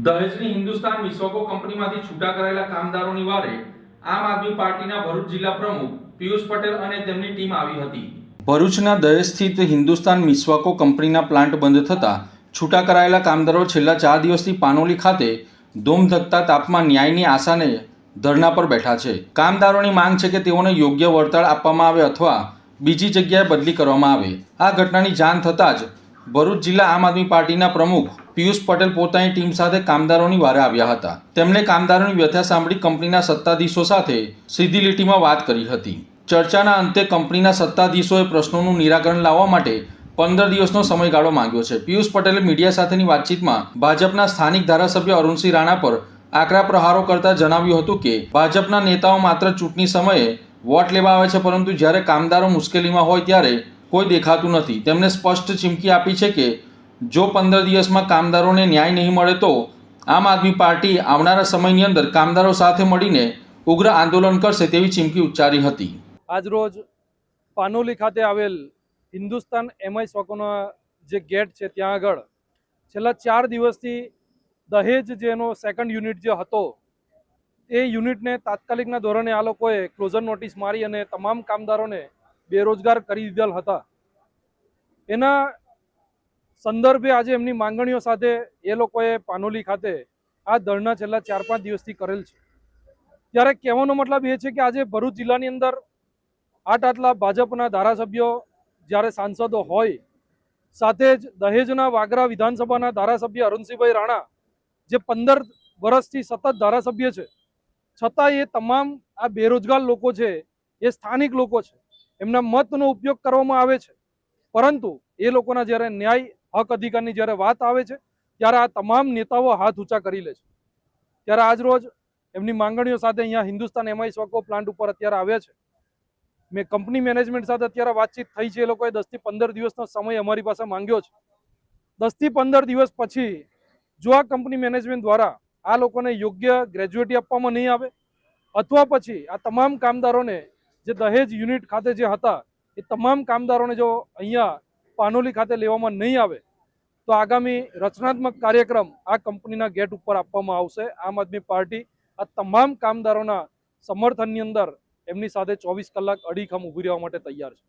દહેજની હિન્દુસ્તાન વિશ્વકો કંપનીમાંથી છૂટા કરાયેલા કામદારોની વારે આમ આદમી પાર્ટીના ભરૂચ જિલ્લા પ્રમુખ પિયુષ પટેલ અને તેમની ટીમ આવી હતી। ભરૂચના દહેજ સ્થિત હિન્દુસ્તાન વિશ્વકો કંપનીના પ્લાન્ટ બંધ થતા છૂટા કરાયેલા કામદારો છેલ્લા 4 દિવસથી પાનોલી ખાતે ધોમધકતા તાપમાં ન્યાયની આશાને ધરણા પર બેઠા છે। કામદારોની માંગ છે કે તેઓને યોગ્ય વળતર આપવામાં આવે અથવા બીજી જગ્યાએ બદલી કરવામાં આવે। આ ઘટનાની જાણ થતાં જ ભરૂચ જિલ્લા આમ આદમી પાર્ટીના પ્રમુખ પિયુષ પટેલ પોતાની ટીમ સાથે કામદારોની વારે આવ્યા હતા। તેમણે કામદારોની વ્યથા સાંભળી કંપનીના સત્તાધીશો સાથે સીધી લીટીમાં વાત કરી હતી। ચર્ચાના અંતે કંપનીના સત્તાધીશોએ પ્રશ્નોનું નિરાકરણ લાવવા માટે 15 દિવસનો સમયગાળો માંગ્યો છે। પિયુષ પટેલે મીડિયા સાથેની વાતચીતમાં ભાજપના સ્થાનિક ધારાસભ્ય અરુણસિંહ રાણા પર આકરા પ્રહારો કરતા જણાવ્યું હતું કે ભાજપના નેતાઓ માત્ર ચૂંટણી સમયે વોટ લેવા આવે છે, પરંતુ જ્યારે કામદારો મુશ્કેલીમાં હોય ત્યારે કોઈ દેખાતું નથી। તેમણે સ્પષ્ટ ચીમકી આપી છે કે જો 15 દિવસમાં કામદારોને ન્યાય નહીં મળે તો આમ આદમી પાર્ટી આવનારા સમયની અંદર કામદારો સાથે મળીને ઉગ્ર આંદોલન કરશે તેવી ચીમકી ઉચ્ચારી હતી। આજરોજ પાનોલી ખાતે આવેલ હિન્દુસ્તાન એમઆઈ સ્વકોનો જે ગેટ છે ત્યાં આગળ છેલ્લા 4 દિવસથી દહેજ જેનો સેકન્ડ યુનિટ જે હતો એ યુનિટને તાત્કાલિકના ધોરણે આ લોકોએ ક્લોઝર નોટિસ મારી અને તમામ કામદારોને બેરોજગાર કરી દીધેલ હતા। એના સંદર્ભે આજે એમની માંગણીઓ સાથે એ લોકોએ પાનોલી ખાતે આ ધરણા છેલ્લા 4-5 દિવસથી કરેલ છે। ત્યારે કહેવાનો મતલબ એ છે કે આજે ભરૂચ જિલ્લાની અંદર આટલા ભાજપના ધારાસભ્યો જ્યારે સાંસદો હોય, સાથે જ દહેજના વાગરા વિધાનસભાના ધારાસભ્ય અરુણસિંહભાઈ રાણા જે 15 વર્ષથી સતત ધારાસભ્ય છે, છતાં એ તમામ આ બેરોજગાર લોકો છે એ સ્થાનિક લોકો છે, એમના મતનો ઉપયોગ કરવામાં આવે છે, પરંતુ એ લોકોના જ્યારે ન્યાય હક અધિકારની જ્યારે વાત આવે છે ત્યારે આ તમામ નેતાઓ હાથ ઊંચા કરી લે છે। ત્યારે આજરોજ એમની માંગણીઓ સાથે અહીંયા હિન્દુસ્તાન એમઆઈ સ્વકો પ્લાન્ટ ઉપર અત્યારે આવ્યા છે। મેં કંપની મેનેજમેન્ટ સાથે અત્યારે વાતચીત થઈ છે। એ લોકોએ 10 થી 15 દિવસનો સમય અમારી પાસે માંગ્યો છે। 10 થી 15 દિવસ પછી જો આ કંપની મેનેજમેન્ટ દ્વારા આ લોકોને યોગ્ય ગ્રેજ્યુએટી આપવામાં નહીં આવે અથવા પછી આ તમામ કામદારોને જે દહેજ યુનિટ ખાતે જે હતા એ તમામ કામદારોને જો અહીંયા પાનોલી ખાતે લેવામાં નહીં આવે તો આગામી રચનાત્મક કાર્યક્રમ આ કંપનીના ગેટ ઉપર આપવામાં આવશે। આમ આદમી પાર્ટી આ તમામ કામદારોના સમર્થનની અંદર એમની સાથે 24 કલાક અડીખમ ઊભી રહેવા માટે તૈયાર છે।